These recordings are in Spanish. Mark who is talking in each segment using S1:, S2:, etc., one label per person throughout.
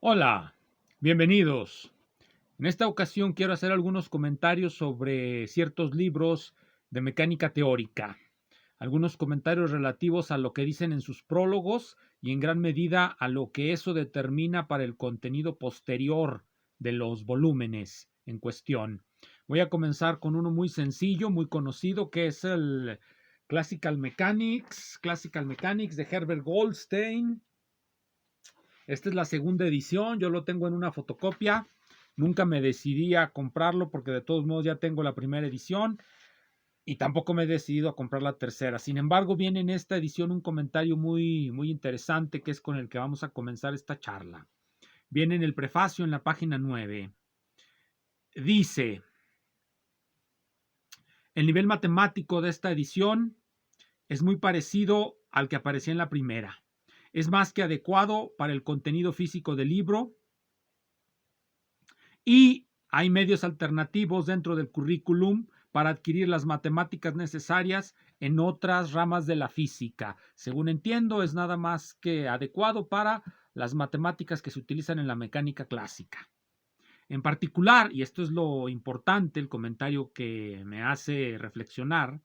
S1: Hola, bienvenidos. En esta ocasión quiero hacer algunos comentarios sobre ciertos libros de mecánica teórica, algunos comentarios relativos a lo que dicen en sus prólogos y en gran medida a lo que eso determina para el contenido posterior de los volúmenes en cuestión. Voy a comenzar con uno muy sencillo, muy conocido, que es el Classical Mechanics de Herbert Goldstein. Esta es la segunda edición, yo lo tengo en una fotocopia. Nunca me decidí a comprarlo porque de todos modos ya tengo la primera edición y tampoco me he decidido a comprar la tercera. Sin embargo, viene en esta edición un comentario muy interesante que es con el que vamos a comenzar esta charla. Viene en el prefacio en la página 9. Dice, el nivel matemático de esta edición es muy parecido al que aparecía en la primera. Es más que adecuado para el contenido físico del libro y hay medios alternativos dentro del currículum para adquirir las matemáticas necesarias en otras ramas de la física. Según entiendo, es nada más que adecuado para las matemáticas que se utilizan en la mecánica clásica. En particular, y esto es lo importante, el comentario que me hace reflexionar,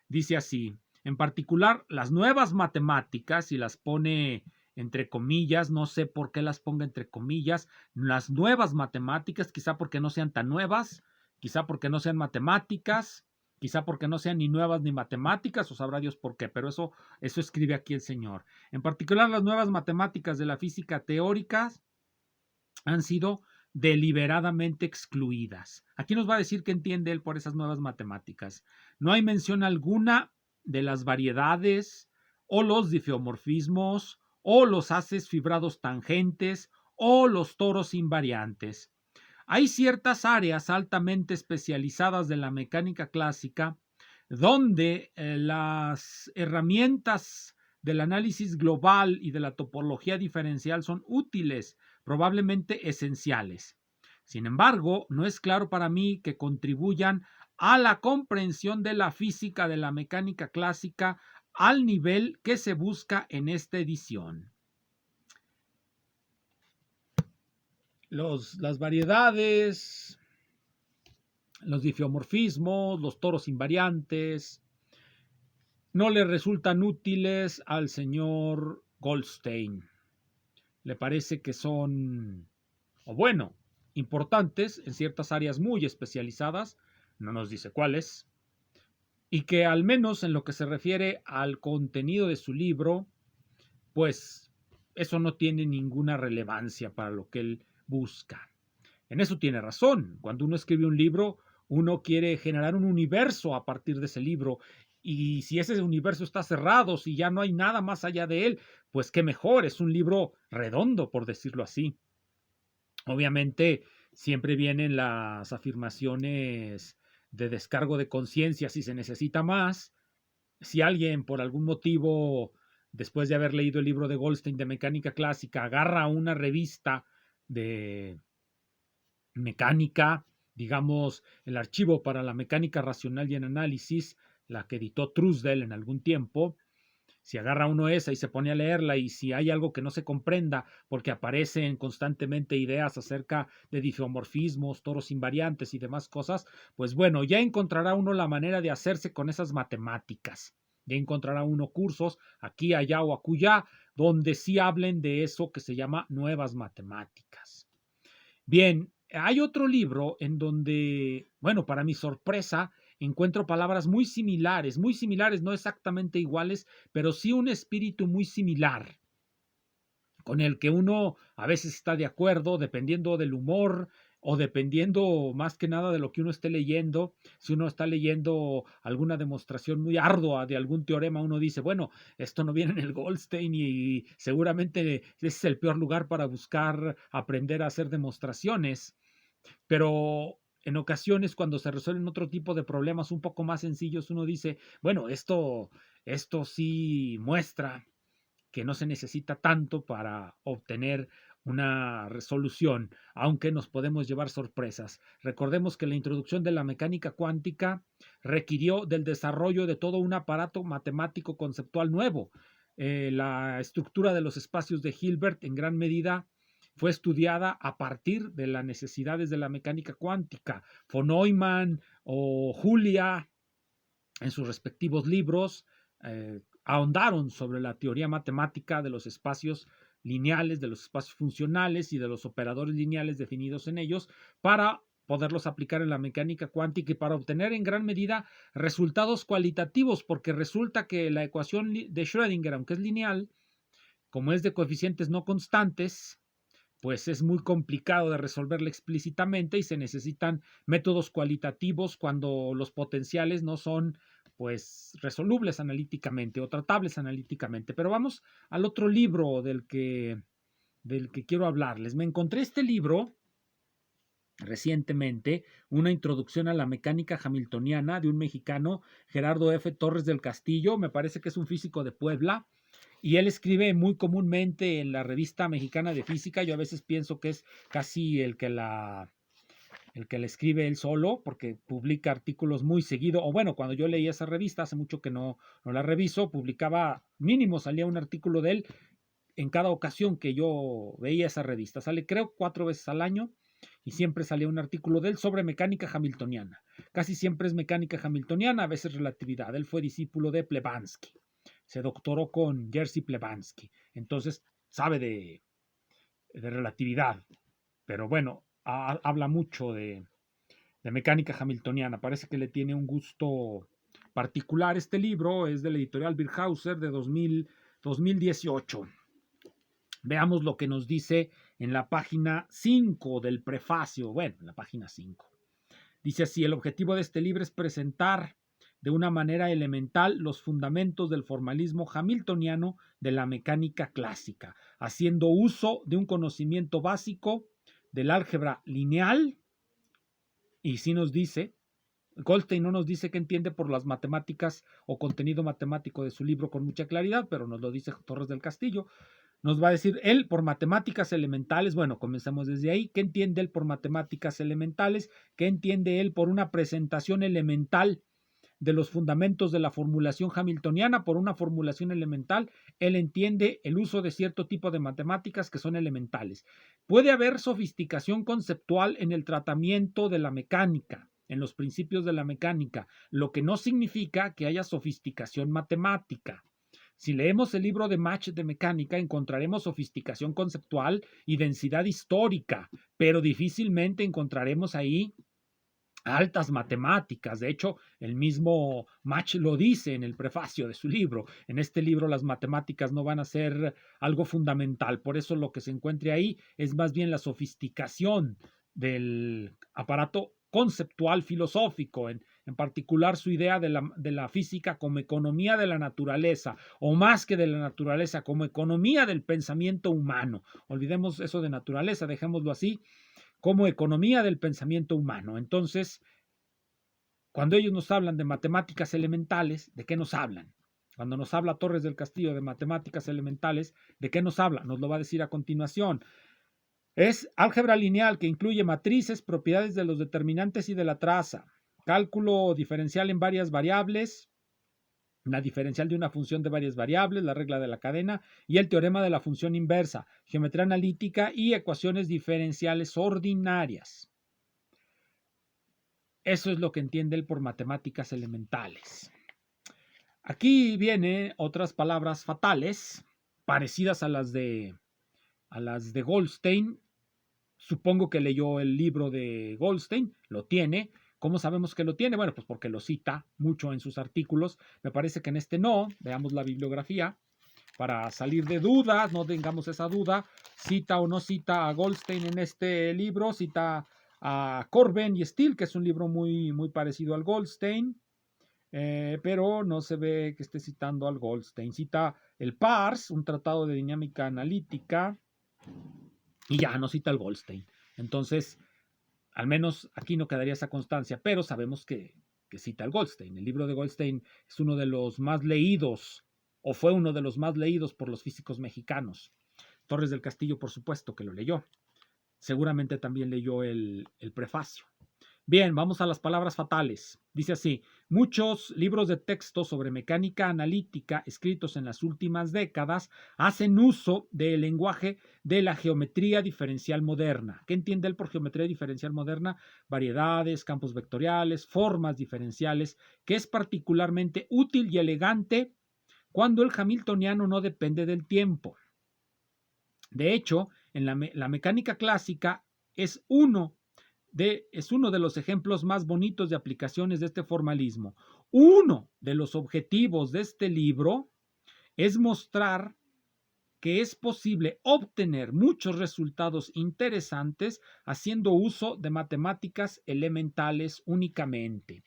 S1: dice así, en particular, las nuevas matemáticas, y las pone entre comillas, no sé por qué las ponga entre comillas, las nuevas matemáticas, quizá porque no sean tan nuevas, quizá porque no sean matemáticas, quizá porque no sean ni nuevas ni matemáticas, o sabrá Dios por qué, pero eso escribe aquí el señor. En particular, las nuevas matemáticas de la física teóricas han sido deliberadamente excluidas. Aquí nos va a decir qué entiende él por esas nuevas matemáticas. No hay mención alguna de las variedades o los difeomorfismos o los haces fibrados tangentes o los toros invariantes. Hay ciertas áreas altamente especializadas de la mecánica clásica donde las herramientas del análisis global y de la topología diferencial son útiles, probablemente esenciales. Sin embargo, no es claro para mí que contribuyan a la comprensión de la física de la mecánica clásica al nivel que se busca en esta edición. Las variedades, los difeomorfismos, los toros invariantes, no le resultan útiles al señor Goldstein. Le parece que son, o bueno, importantes en ciertas áreas muy especializadas, no nos dice cuáles, y que al menos en lo que se refiere al contenido de su libro, pues eso no tiene ninguna relevancia para lo que él busca. En eso tiene razón. Cuando uno escribe un libro, uno quiere generar un universo a partir de ese libro. Y si ese universo está cerrado, si ya no hay nada más allá de él, pues qué mejor, es un libro redondo, por decirlo así. Obviamente, siempre vienen las afirmaciones de descargo de conciencia si se necesita más. Si alguien, por algún motivo, después de haber leído el libro de Goldstein de mecánica clásica, agarra una revista de mecánica, digamos, el archivo para la mecánica racional y en análisis, la que editó Truesdell en algún tiempo, si agarra uno esa y se pone a leerla y si hay algo que no se comprenda porque aparecen constantemente ideas acerca de difeomorfismos, toros invariantes y demás cosas, pues bueno, ya encontrará uno la manera de hacerse con esas matemáticas. Ya encontrará uno cursos aquí, allá o acullá donde sí hablen de eso que se llama nuevas matemáticas. Bien, hay otro libro en donde, bueno, para mi sorpresa, encuentro palabras muy similares, no exactamente iguales, pero sí un espíritu muy similar, con el que uno a veces está de acuerdo, dependiendo del humor o dependiendo más que nada de lo que uno esté leyendo. Si uno está leyendo alguna demostración muy ardua de algún teorema, uno dice, bueno, esto no viene en el Goldstein y seguramente ese es el peor lugar para buscar aprender a hacer demostraciones. Pero en ocasiones cuando se resuelven otro tipo de problemas un poco más sencillos, uno dice, bueno, esto sí muestra que no se necesita tanto para obtener una resolución, aunque nos podemos llevar sorpresas. Recordemos que la introducción de la mecánica cuántica requirió del desarrollo de todo un aparato matemático conceptual nuevo. La estructura de los espacios de Hilbert en gran medida fue estudiada a partir de las necesidades de la mecánica cuántica. Von Neumann o Julia, en sus respectivos libros, ahondaron sobre la teoría matemática de los espacios lineales, de los espacios funcionales y de los operadores lineales definidos en ellos para poderlos aplicar en la mecánica cuántica y para obtener en gran medida resultados cualitativos, porque resulta que la ecuación de Schrödinger, aunque es lineal, como es de coeficientes no constantes, pues es muy complicado de resolverla explícitamente y se necesitan métodos cualitativos cuando los potenciales no son pues resolubles analíticamente o tratables analíticamente. Pero vamos al otro libro del que quiero hablarles. Me encontré este libro recientemente, una introducción a la mecánica hamiltoniana de un mexicano, Gerardo F. Torres del Castillo, me parece que es un físico de Puebla, y él escribe muy comúnmente en la Revista Mexicana de Física. Yo a veces pienso que es casi el que la escribe él solo, porque publica artículos muy seguido, o bueno, cuando yo leía esa revista, hace mucho que no la reviso, publicaba, mínimo salía un artículo de él en cada ocasión que yo veía esa revista. Sale creo 4 veces al año y siempre salía un artículo de él sobre mecánica hamiltoniana. Casi siempre es mecánica hamiltoniana, a veces relatividad. Él fue discípulo de Plebansky. Se doctoró con Jerzy Plebansky. Entonces sabe de relatividad. Pero bueno, habla mucho de mecánica hamiltoniana. Parece que le tiene un gusto particular. Este libro es de la editorial Birkhäuser de 2018. Veamos lo que nos dice en la página 5 del prefacio. Bueno, en la página 5. Dice así: el objetivo de este libro es presentar de una manera elemental los fundamentos del formalismo hamiltoniano de la mecánica clásica, haciendo uso de un conocimiento básico del álgebra lineal. Y sí nos dice, Goldstein no nos dice qué entiende por las matemáticas o contenido matemático de su libro con mucha claridad, pero nos lo dice Torres del Castillo. Nos va a decir él por matemáticas elementales. Bueno, comencemos desde ahí. ¿Qué entiende él por matemáticas elementales? ¿Qué entiende él por una presentación elemental de los fundamentos de la formulación hamiltoniana? Por una formulación elemental, él entiende el uso de cierto tipo de matemáticas que son elementales. Puede haber sofisticación conceptual en el tratamiento de la mecánica, en los principios de la mecánica, lo que no significa que haya sofisticación matemática. Si leemos el libro de Mach de mecánica, encontraremos sofisticación conceptual y densidad histórica, pero difícilmente encontraremos ahí altas matemáticas. De hecho, el mismo Mach lo dice en el prefacio de su libro. En este libro las matemáticas no van a ser algo fundamental. Por eso lo que se encuentre ahí es más bien la sofisticación del aparato conceptual filosófico, en particular su idea de la física como economía de la naturaleza, o más que de la naturaleza, como economía del pensamiento humano. Olvidemos eso de naturaleza, dejémoslo así, como economía del pensamiento humano. Entonces, cuando ellos nos hablan de matemáticas elementales, ¿de qué nos hablan? Cuando nos habla Torres del Castillo de matemáticas elementales, ¿de qué nos habla? Nos lo va a decir a continuación. Es álgebra lineal que incluye matrices, propiedades de los determinantes y de la traza, cálculo diferencial en varias variables, la diferencial de una función de varias variables, la regla de la cadena y el teorema de la función inversa, geometría analítica y ecuaciones diferenciales ordinarias. Eso es lo que entiende él por matemáticas elementales. Aquí vienen otras palabras fatales, parecidas a las de Goldstein. Supongo que leyó el libro de Goldstein, lo tiene. ¿Cómo sabemos que lo tiene? Bueno, pues porque lo cita mucho en sus artículos. Me parece que en este no. Veamos la bibliografía. Para salir de dudas, no tengamos esa duda. Cita o no cita a Goldstein en este libro. Cita a Corben y Steele, que es un libro muy, muy parecido al Goldstein. Pero no se ve que esté citando al Goldstein. Cita el Pars, un tratado de dinámica analítica, y ya no cita al Goldstein. Entonces, al menos aquí no quedaría esa constancia, pero sabemos que cita al Goldstein. El libro de Goldstein es uno de los más leídos, o fue uno de los más leídos por los físicos mexicanos. Torres del Castillo, por supuesto, que lo leyó. Seguramente también leyó el prefacio. Bien, vamos a las palabras fatales. Dice así: muchos libros de texto sobre mecánica analítica escritos en las últimas décadas hacen uso del lenguaje de la geometría diferencial moderna. ¿Qué entiende él por geometría diferencial moderna? Variedades, campos vectoriales, formas diferenciales, que es particularmente útil y elegante cuando el hamiltoniano no depende del tiempo. De hecho, en la mecánica clásica es uno de los ejemplos más bonitos de aplicaciones de este formalismo. Uno de los objetivos de este libro es mostrar que es posible obtener muchos resultados interesantes haciendo uso de matemáticas elementales únicamente.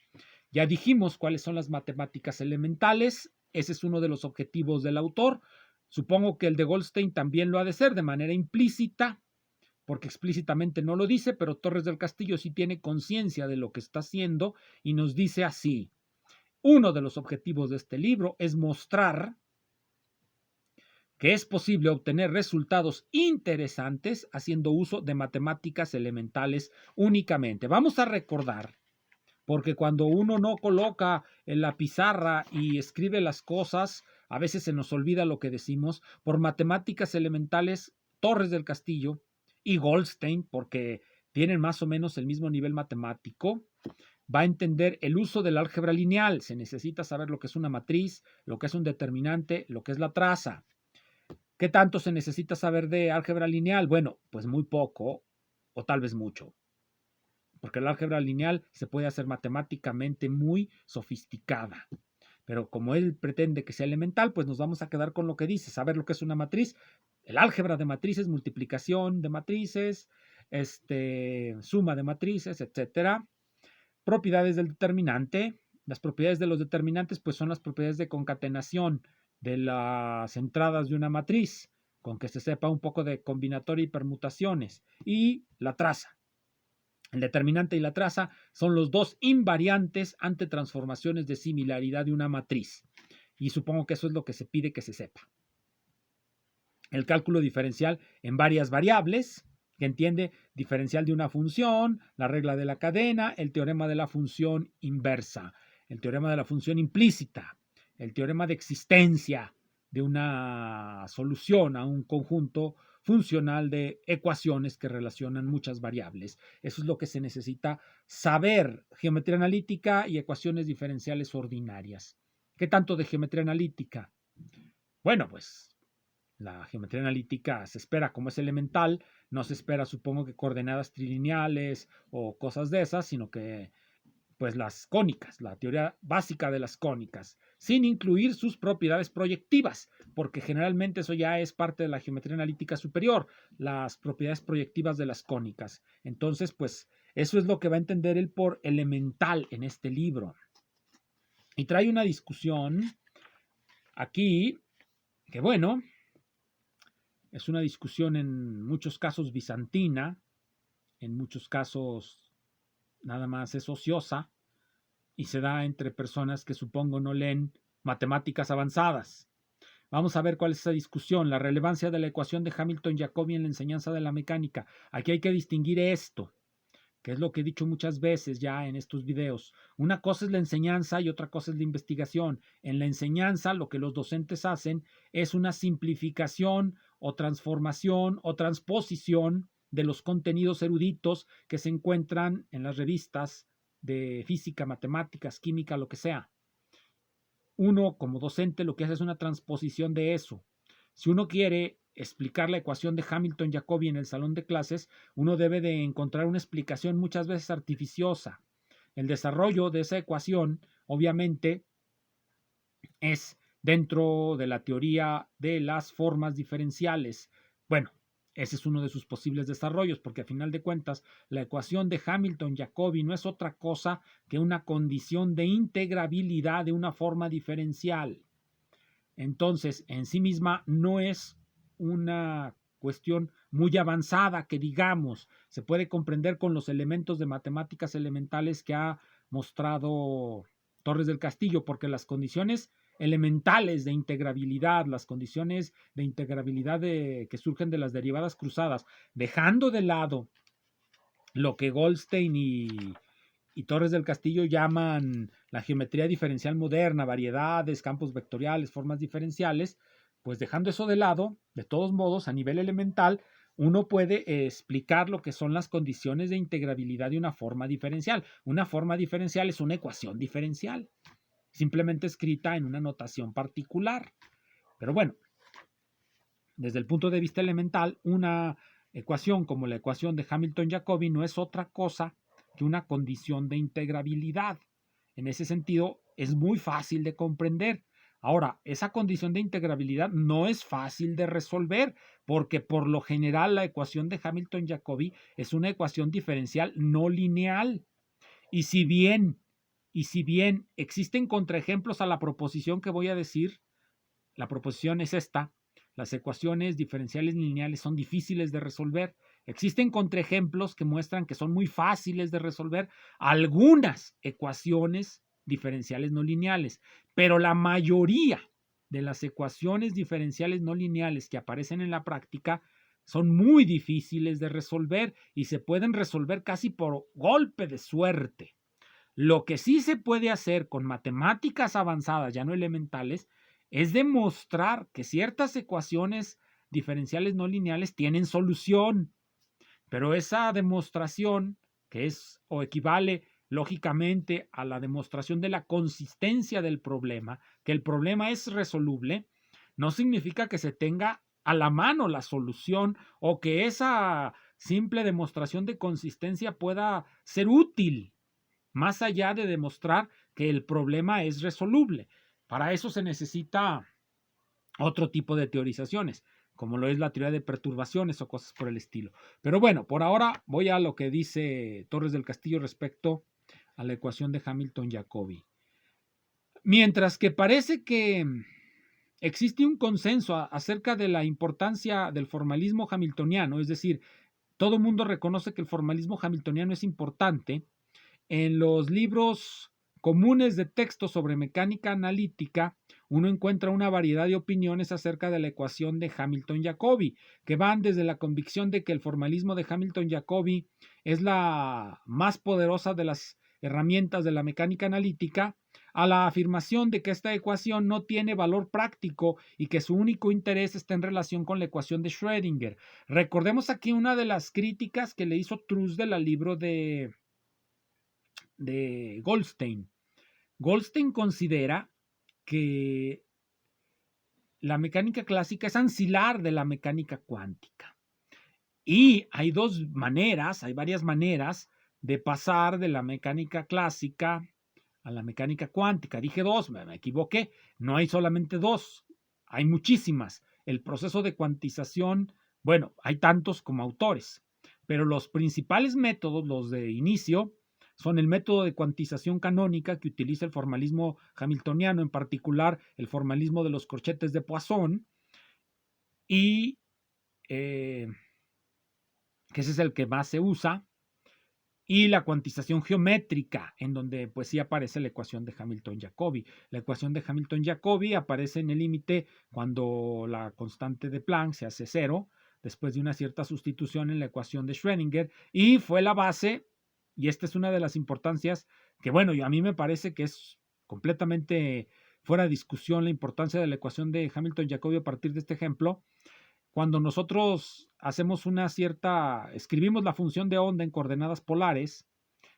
S1: Ya dijimos cuáles son las matemáticas elementales. Ese es uno de los objetivos del autor. Supongo que el de Goldstein también lo ha de ser de manera implícita, porque explícitamente no lo dice, pero Torres del Castillo sí tiene conciencia de lo que está haciendo y nos dice así: uno de los objetivos de este libro es mostrar que es posible obtener resultados interesantes haciendo uso de matemáticas elementales únicamente. Vamos a recordar, porque cuando uno no coloca en la pizarra y escribe las cosas, a veces se nos olvida lo que decimos. Por matemáticas elementales, Torres del Castillo y Goldstein, porque tienen más o menos el mismo nivel matemático, va a entender el uso del álgebra lineal. Se necesita saber lo que es una matriz, lo que es un determinante, lo que es la traza. ¿Qué tanto se necesita saber de álgebra lineal? Bueno, pues muy poco o tal vez mucho, porque el álgebra lineal se puede hacer matemáticamente muy sofisticada. Pero como él pretende que sea elemental, pues nos vamos a quedar con lo que dice, saber lo que es una matriz. El álgebra de matrices, multiplicación de matrices, suma de matrices, etcétera. Propiedades del determinante. Las propiedades de los determinantes, pues son las propiedades de concatenación de las entradas de una matriz, con que se sepa un poco de combinatoria y permutaciones. Y la traza. El determinante y la traza son los dos invariantes ante transformaciones de similaridad de una matriz. Y supongo que eso es lo que se pide que se sepa. El cálculo diferencial en varias variables, que entiende diferencial de una función, la regla de la cadena, el teorema de la función inversa, el teorema de la función implícita, el teorema de existencia de una solución a un conjunto funcional de ecuaciones que relacionan muchas variables. Eso es lo que se necesita saber: geometría analítica y ecuaciones diferenciales ordinarias. ¿Qué tanto de geometría analítica? Bueno, pues la geometría analítica se espera, como es elemental, no se espera, supongo, que coordenadas trilineales o cosas de esas, sino que pues las cónicas, la teoría básica de las cónicas, sin incluir sus propiedades proyectivas, porque generalmente eso ya es parte de la geometría analítica superior, las propiedades proyectivas de las cónicas. Entonces, pues eso es lo que va a entender él por elemental en este libro. Y trae una discusión aquí que, bueno, es una discusión en muchos casos bizantina, en muchos casos nada más es ociosa, y se da entre personas que supongo no leen matemáticas avanzadas. Vamos a ver cuál es esa discusión: la relevancia de la ecuación de Hamilton-Jacobi en la enseñanza de la mecánica. Aquí hay que distinguir esto, que es lo que he dicho muchas veces ya en estos videos. Una cosa es la enseñanza y otra cosa es la investigación. En la enseñanza, lo que los docentes hacen es una simplificación o transformación o transposición de los contenidos eruditos que se encuentran en las revistas de física, matemáticas, química, lo que sea. Uno, como docente, lo que hace es una transposición de eso. Si uno quiere explicar la ecuación de Hamilton-Jacobi en el salón de clases, uno debe de encontrar una explicación muchas veces artificiosa. El desarrollo de esa ecuación, obviamente, es dentro de la teoría de las formas diferenciales. Bueno, ese es uno de sus posibles desarrollos, porque a final de cuentas la ecuación de Hamilton-Jacobi no es otra cosa que una condición de integrabilidad de una forma diferencial. Entonces, en sí misma no es una cuestión muy avanzada que digamos, se puede comprender con los elementos de matemáticas elementales que ha mostrado Torres del Castillo, porque las condiciones elementales de integrabilidad, las condiciones de integrabilidad que surgen de las derivadas cruzadas, dejando de lado lo que Goldstein y Torres del Castillo llaman la geometría diferencial moderna, variedades, campos vectoriales, formas diferenciales, pues dejando eso de lado, de todos modos, a nivel elemental, uno puede explicar lo que son las condiciones de integrabilidad de una forma diferencial. Una forma diferencial es una ecuación diferencial, simplemente escrita en una notación particular. Pero bueno, desde el punto de vista elemental, una ecuación como la ecuación de Hamilton-Jacobi no es otra cosa que una condición de integrabilidad. En ese sentido, es muy fácil de comprender. Ahora, esa condición de integrabilidad no es fácil de resolver porque por lo general la ecuación de Hamilton-Jacobi es una ecuación diferencial no lineal. Y si bien, existen contraejemplos a la proposición que voy a decir, la proposición es esta: las ecuaciones diferenciales lineales son difíciles de resolver. Existen contraejemplos que muestran que son muy fáciles de resolver algunas ecuaciones diferenciales no lineales, pero la mayoría de las ecuaciones diferenciales no lineales que aparecen en la práctica son muy difíciles de resolver y se pueden resolver casi por golpe de suerte. Lo que sí se puede hacer con matemáticas avanzadas, ya no elementales, es demostrar que ciertas ecuaciones diferenciales no lineales tienen solución, pero esa demostración, que es o equivale lógicamente a la demostración de la consistencia del problema, que el problema es resoluble, no significa que se tenga a la mano la solución o que esa simple demostración de consistencia pueda ser útil más allá de demostrar que el problema es resoluble. Para eso se necesita otro tipo de teorizaciones, como lo es la teoría de perturbaciones o cosas por el estilo. Pero bueno, por ahora voy a lo que dice Torres del Castillo respecto a la ecuación de Hamilton-Jacobi. Mientras que parece que existe un consenso acerca de la importancia del formalismo hamiltoniano, es decir, todo el mundo reconoce que el formalismo hamiltoniano es importante. En los libros comunes de texto sobre mecánica analítica, uno encuentra una variedad de opiniones acerca de la ecuación de Hamilton-Jacobi, que van desde la convicción de que el formalismo de Hamilton-Jacobi es la más poderosa de las herramientas de la mecánica analítica, a la afirmación de que esta ecuación no tiene valor práctico y que su único interés está en relación con la ecuación de Schrödinger. Recordemos aquí una de las críticas que le hizo Trussell al libro de Goldstein. Goldstein considera que la mecánica clásica es ancilar de la mecánica cuántica. Y hay varias maneras de pasar de la mecánica clásica a la mecánica cuántica. Dije dos, me equivoqué. No hay solamente dos, hay muchísimas. El proceso de cuantización, bueno, hay tantos como autores, pero los principales métodos, los de inicio, son el método de cuantización canónica que utiliza el formalismo hamiltoniano, en particular el formalismo de los corchetes de Poisson, y que ese es el que más se usa, y la cuantización geométrica, en donde pues sí aparece la ecuación de Hamilton-Jacobi. La ecuación de Hamilton-Jacobi aparece en el límite cuando la constante de Planck se hace cero, después de una cierta sustitución en la ecuación de Schrödinger, y fue la base, y esta es una de las importancias que, bueno, a mí me parece que es completamente fuera de discusión la importancia de la ecuación de Hamilton-Jacobi a partir de este ejemplo. Cuando nosotros escribimos la función de onda en coordenadas polares,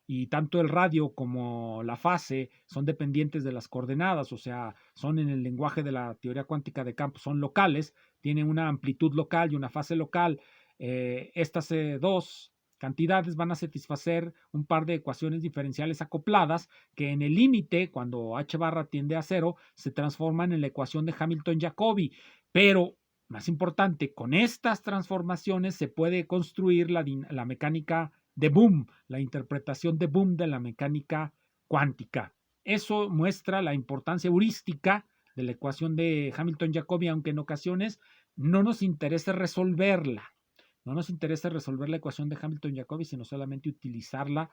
S1: y tanto el radio como la fase son dependientes de las coordenadas, o sea, son en el lenguaje de la teoría cuántica de campos, son locales, tienen una amplitud local y una fase local. Estas dos cantidades van a satisfacer un par de ecuaciones diferenciales acopladas que en el límite, cuando h barra tiende a cero, se transforman en la ecuación de Hamilton-Jacobi. Pero, más importante, con estas transformaciones se puede construir la mecánica de Bohm, la interpretación de Bohm de la mecánica cuántica. Eso muestra la importancia heurística de la ecuación de Hamilton-Jacobi, aunque en ocasiones no nos interesa resolverla. No nos interesa resolver la ecuación de Hamilton-Jacobi, sino solamente utilizarla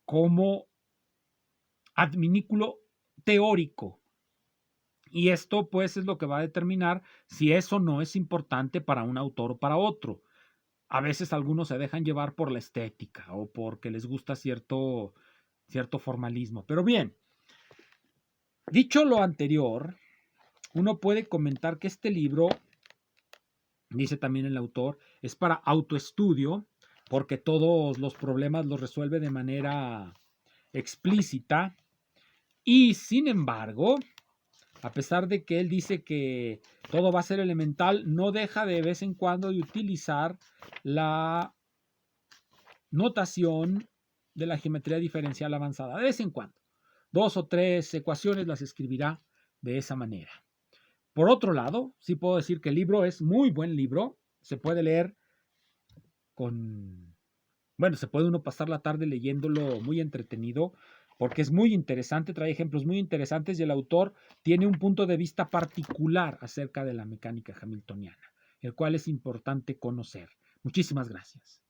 S1: como adminículo teórico. Y esto pues es lo que va a determinar si eso no es importante para un autor o para otro. A veces algunos se dejan llevar por la estética o porque les gusta cierto cierto formalismo. Pero bien, dicho lo anterior, uno puede comentar que este libro, dice también el autor, es para autoestudio, porque todos los problemas los resuelve de manera explícita. Y sin embargo, a pesar de que él dice que todo va a ser elemental, no deja de vez en cuando de utilizar la notación de la geometría diferencial avanzada. De vez en cuando. 2 o 3 ecuaciones las escribirá de esa manera. Por otro lado, sí puedo decir que el libro es muy buen libro. Se puede leer con... Bueno, se puede uno pasar la tarde leyéndolo muy entretenido porque es muy interesante, trae ejemplos muy interesantes y el autor tiene un punto de vista particular acerca de la mecánica hamiltoniana, el cual es importante conocer. Muchísimas gracias.